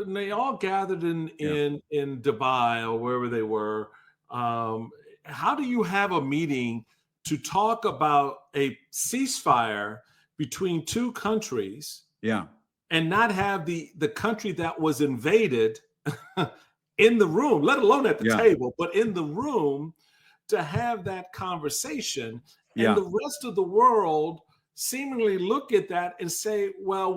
they all gathered in Dubai or wherever they were. How do you have a meeting to talk about a ceasefire between two countries? Yeah. And not have the country that was invaded in the room, let alone at the table, but in the room to have that conversation. And the rest of the world seemingly look at that and say, well,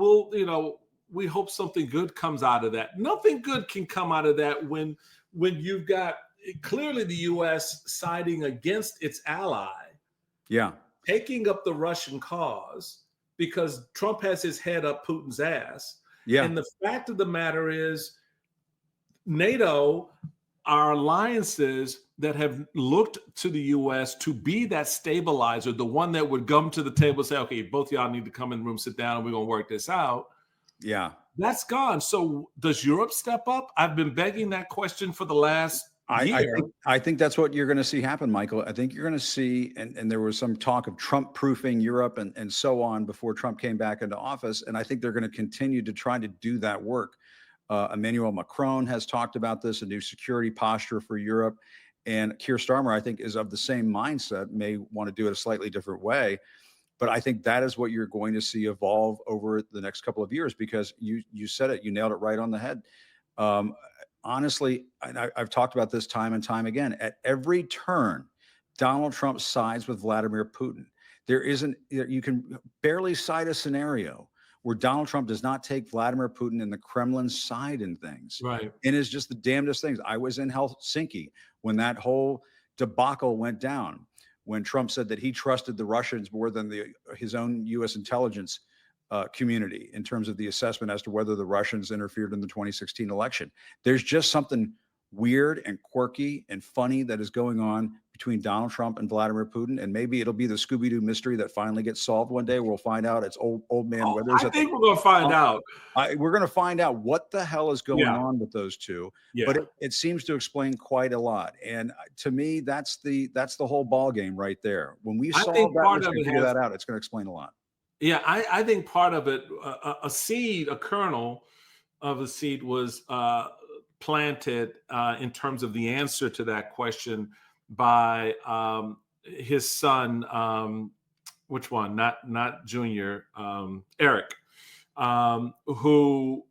we hope something good comes out of that. Nothing good can come out of that when you've got clearly the U.S. siding against its ally, taking up the Russian cause, because Trump has his head up Putin's ass. Yeah. And the fact of the matter is, NATO, our alliances that have looked to the U.S. to be that stabilizer, the one that would come to the table and say, okay, both y'all need to come in the room, sit down, and we're going to work this out. Yeah. That's gone. So does Europe step up? I've been begging that question for the last I think that's what you're going to see happen, Michael. I think you're going to see, and there was some talk of Trump-proofing Europe and so on before Trump came back into office. And I think they're going to continue to try to do that work. Emmanuel Macron has talked about this, a new security posture for Europe. And Keir Starmer, I think, is of the same mindset, may want to do it a slightly different way. But I think that is what you're going to see evolve over the next couple of years, because you said it, you nailed it right on the head. Honestly, I've talked about this time and time again. At every turn, Donald Trump sides with Vladimir Putin. You can barely cite a scenario where Donald Trump does not take Vladimir Putin and the Kremlin's side in things. Right. And it's just the damnedest things. I was in Helsinki when that whole debacle went down, when Trump said that he trusted the Russians more than his own U.S. intelligence community in terms of the assessment as to whether the Russians interfered in the 2016 election. There's just something weird and quirky and funny that is going on between Donald Trump and Vladimir Putin, and maybe it'll be the Scooby-Doo mystery that finally gets solved one day. We'll find out it's old man Withers. I think we're going to find out. We're going to find out what the hell is going Yeah. on with those two. Yeah. But it seems to explain quite a lot. And to me, that's the whole ball game right there. When we solve that, we figure that out, it's going to explain a lot. Yeah, I think part of it, a kernel of a seed was planted in terms of the answer to that question by his son, which one? Not Junior, Eric, who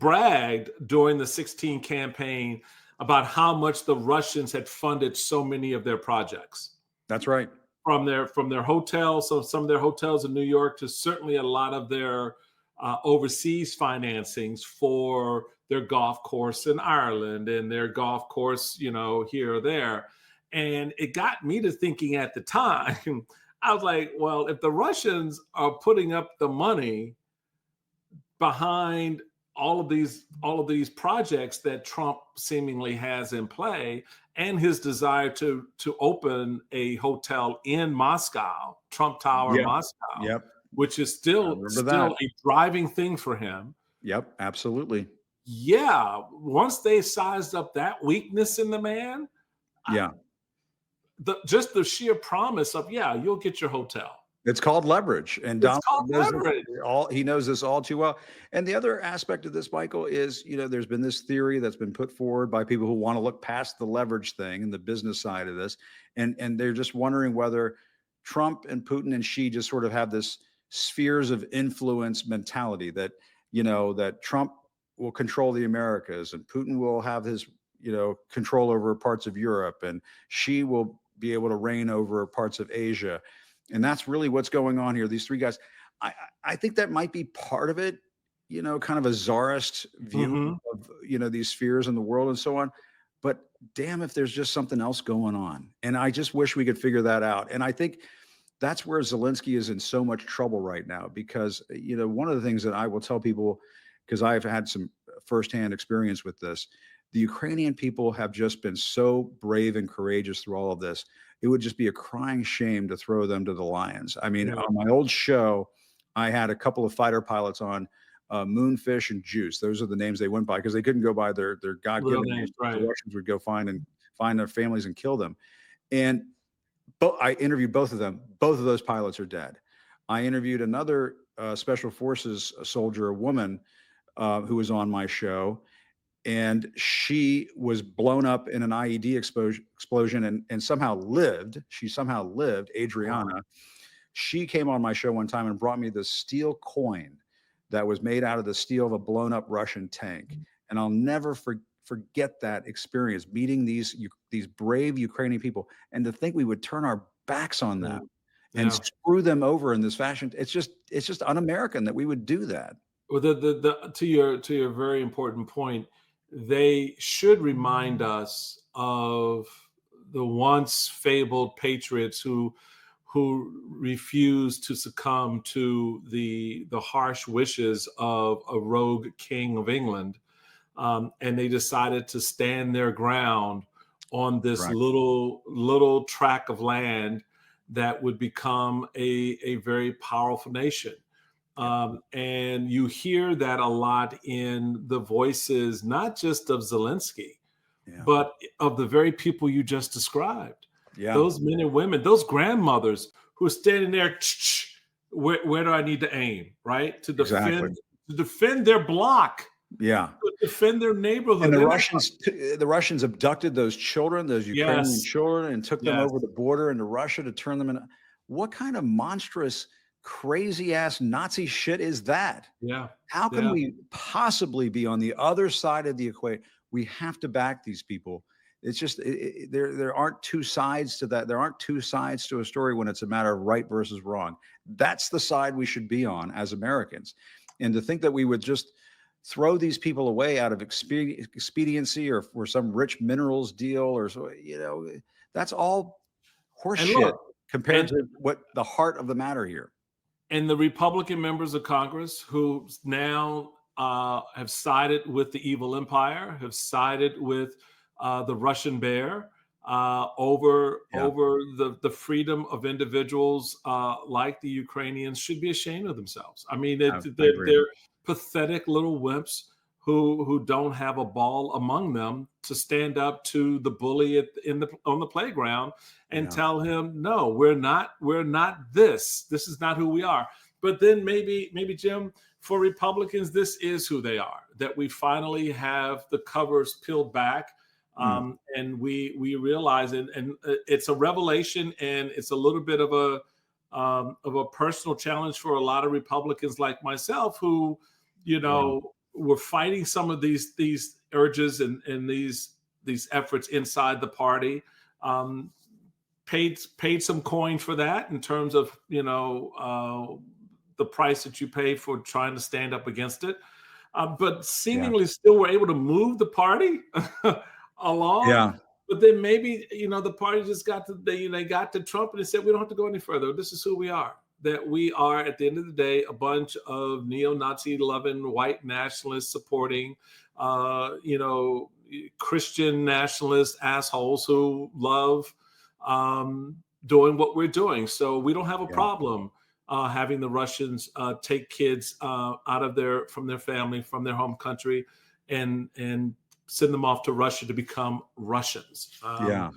bragged during the 2016 campaign about how much the Russians had funded so many of their projects. That's right. From their hotels, so some of their hotels in New York, to certainly a lot of their overseas financings for their golf course in Ireland and their golf course, here or there. And it got me to thinking at the time, I was like, well, if the Russians are putting up the money behind all of these projects that Trump seemingly has in play, and his desire to open a hotel in Moscow, Trump Tower, Moscow, which is still a driving thing for him. Yep, absolutely. Yeah, once they sized up that weakness in the man, just the sheer promise of you'll get your hotel. It's called leverage, and Donald he knows this all too well. And the other aspect of this, Michael, is there's been this theory that's been put forward by people who want to look past the leverage thing and the business side of this, and they're just wondering whether Trump and Putin and Xi just sort of have this spheres of influence mentality that that Trump will control the Americas and Putin will have his control over parts of Europe, and Xi will be able to reign over parts of Asia. And that's really what's going on here. These three guys, I think that might be part of it, kind of a czarist view of, these spheres in the world and so on. But damn, if there's just something else going on. And I just wish we could figure that out. And I think that's where Zelensky is in so much trouble right now, because, one of the things that I will tell people, because I've had some firsthand experience with this, the Ukrainian people have just been so brave and courageous through all of this. It would just be a crying shame to throw them to the lions. I mean, on my old show, I had a couple of fighter pilots on, Moonfish and Juice. Those are the names they went by because they couldn't go by their God-given names. Right. The Russians would go find their families and kill them. And I interviewed both of them. Both of those pilots are dead. I interviewed another Special Forces soldier, a woman, who was on my show. And she was blown up in an IED explosion and somehow lived. She somehow lived, Adriana. She came on my show one time and brought me this Steele coin that was made out of the steel of a blown up Russian tank. And I'll never forget that experience, meeting these brave Ukrainian people, and to think we would turn our backs on them and screw them over in this fashion. It's just un-American that we would do that. Well, to your very important point, they should remind us of the once fabled patriots who refused to succumb to the harsh wishes of a rogue king of England, and they decided to stand their ground on this little tract of land that would become a very powerful nation. And you hear that a lot in the voices, not just of Zelensky, but of the very people you just described. Yeah. Those men and women, those grandmothers who are standing there, where do I need to aim, right? To defend their block. Yeah. To defend their neighborhood. And the Russians abducted those children, those Ukrainian children, and took them over the border into Russia to turn them into. What kind of monstrous, crazy ass Nazi shit is that? Yeah. How can we possibly be on the other side of the equation? We have to back these people. It's just there aren't two sides to that. There aren't two sides to a story when it's a matter of right versus wrong. That's the side we should be on as Americans. And to think that we would just throw these people away out of expediency or for some rich minerals deal or so, that's all horseshit compared to what the heart of the matter here. And the Republican members of Congress who now have sided with the evil empire, have sided with the Russian bear, over Yeah, the freedom of individuals like the Ukrainians should be ashamed of themselves. I mean, I agree. they're pathetic little wimps who don't have a ball among them to stand up to the bully on the playground and Yeah, tell him, no, we're not this. This is not who we are. But then maybe Jim, for Republicans, this is who they are. That we finally have the covers peeled back, mm, and we realize it, and it's a revelation, and it's a little bit of a personal challenge for a lot of Republicans like myself, who, yeah, were fighting some of these urges and these efforts inside the party. Um, paid some coin for that in terms of the price that you pay for trying to stand up against it, but yeah, seemingly still were able to move the party along. yeah, But then maybe the party just got to they got to Trump and they said we don't have to go any further. This is who we are. That we are at the end of the day a bunch of neo-Nazi loving white nationalists supporting Christian nationalist assholes who love doing what we're doing. So we don't have a yeah. problem having the Russians take kids from their family, from their home country, and send them off to Russia to become Russians. Yeah.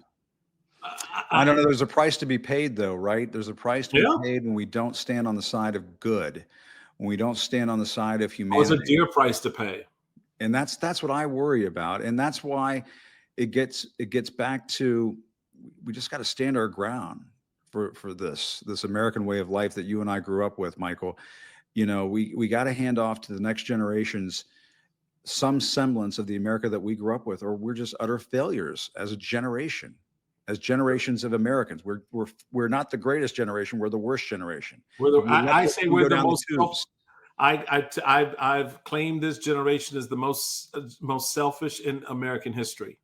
I don't I, know. There's a price to be paid, though, right? There's a price to be yeah, paid when we don't stand on the side of good, when we don't stand on the side of it was a humanity. dear price to pay. And that's what I worry about. And that's why it gets back to we just got to stand our ground for this American way of life that you and I grew up with, Michael. We got to hand off to the next generations some semblance of the America that we grew up with, or we're just utter failures as a generation, as generations of Americans. We're not the greatest generation. We're the worst generation. If we let I this say thing we're go the down the most tubes, I've claimed this generation as the most selfish in American history,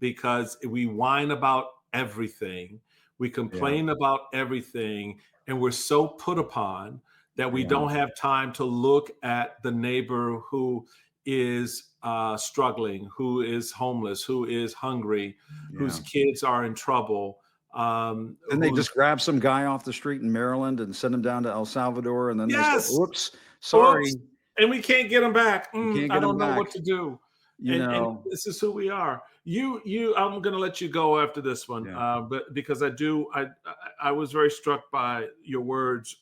because we whine about everything, we yeah, complain about everything, and we're so put upon that we yeah, don't have time to look at the neighbor who is struggling, who is homeless, who is hungry, yeah. whose kids are in trouble, Then they who's just grab some guy off the street in Maryland and send him down to El Salvador, and then they say, yes. "Oops, sorry, Oops, and we can't get them back. you can't I get him don't know back." what to do. You And know, this is who we are. I'm going to let you go after this one, yeah, but because I was very struck by your words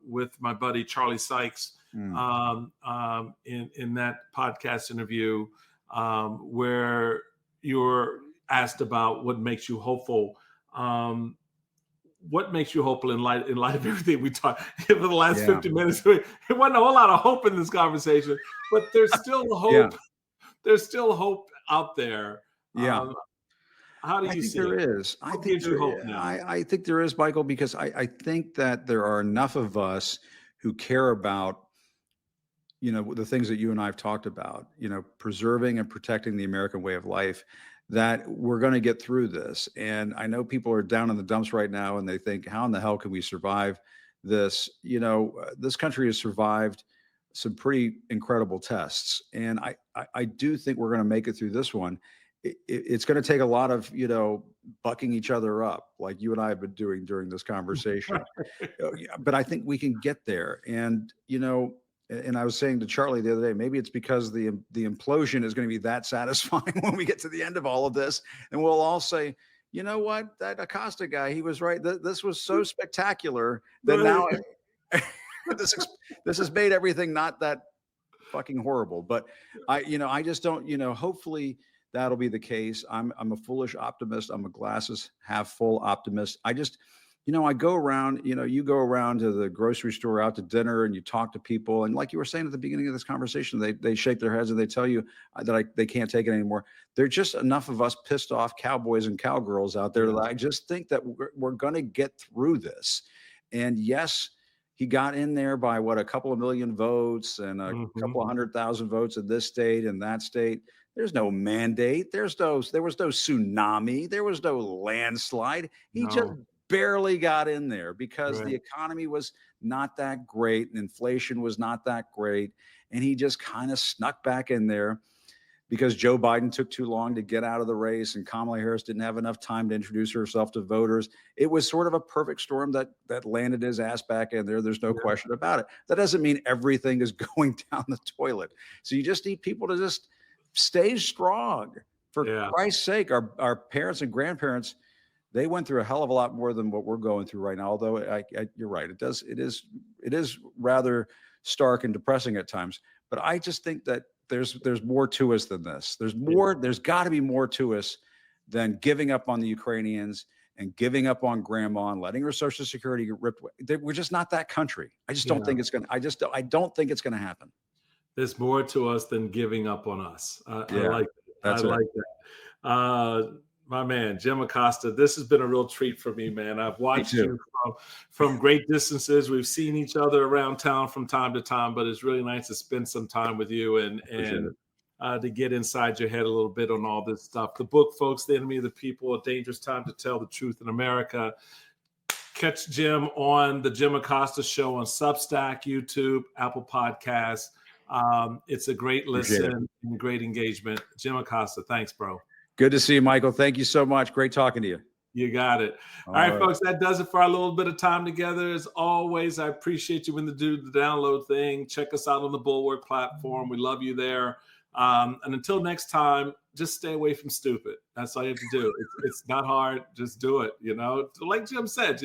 with my buddy Charlie Sykes mm, in that podcast interview, where you're asked about what makes you hopeful. What makes you hopeful in light of everything we talked for the last yeah, 50 minutes? It wasn't a whole lot of hope in this conversation, but there's still yeah, hope. There's still hope out there. yeah. How do I you think see there it? is. What gives you hope now? I think there is, Michael, because I think that there are enough of us who care about, the things that you and I have talked about, preserving and protecting the American way of life, that we're going to get through this. And I know people are down in the dumps right now and they think, how in the hell can we survive this? This country has survived some pretty incredible tests. And I do think we're going to make it through this one. It's going to take a lot of, bucking each other up like you and I have been doing during this conversation. Yeah, but I think we can get there. And I was saying to Charlie the other day, maybe it's because the implosion is going to be that satisfying when we get to the end of all of this, and we'll all say, you know what, that Acosta guy, he was right. This was so spectacular that Right. now this has made everything not that fucking horrible. But I just don't, hopefully that'll be the case. I'm a foolish optimist. I'm a glasses half full optimist. I go around, you go around to the grocery store, out to dinner, and you talk to people. And like you were saying at the beginning of this conversation, they shake their heads and they tell you that they can't take it anymore. There are just enough of us pissed off cowboys and cowgirls out there that I just think that we're going to get through this. And yes, he got in there by a couple of million votes and a Mhm. couple of 100,000 votes in this state and that state. There's no mandate. There was no tsunami. There was no landslide. He just No. barely got in there because the Right. economy was not that great and inflation was not that great. And he just kind of snuck back in there. because Joe Biden took too long to get out of the race and Kamala Harris didn't have enough time to introduce herself to voters. It was sort of a perfect storm that landed his ass back in there. There's no question about it. That doesn't mean everything is going down the toilet. So you just need people to just stay strong. For Christ's sake, our parents and grandparents, they went through a hell of a lot more than what we're going through right now. Although you're right, it is rather stark and depressing at times. But I just think that there's more to us than this. There's got to be more to us than giving up on the Ukrainians and giving up on grandma and letting her Social Security get ripped away. We're just not that country. I just don't think it's going to, I don't think it's going to happen. There's more to us than giving up on us. I like that. I like that. My man, Jim Acosta, this has been a real treat for me, man. I've watched you from great distances. We've seen each other around town from time to time, but it's really nice to spend some time with you and to get inside your head a little bit on all this stuff. The book, folks, The Enemy of the People, A Dangerous Time to Tell the Truth in America. Catch Jim on the Jim Acosta Show on Substack, YouTube, Apple Podcasts. It's a great listen and great engagement. Jim Acosta, thanks, bro. Good to see you, Michael. Thank you so much. Great talking to you. You got it. All right, folks, that does it for our little bit of time together. As always, I appreciate you when you do the download thing. Check us out on the Bulwark platform. We love you there. And until next time, just stay away from stupid. That's all you have to do. It's not hard. Just do it. Like Jim said,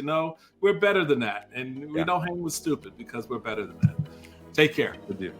we're better than that. And we don't hang with stupid because we're better than that. Take care. Good deal.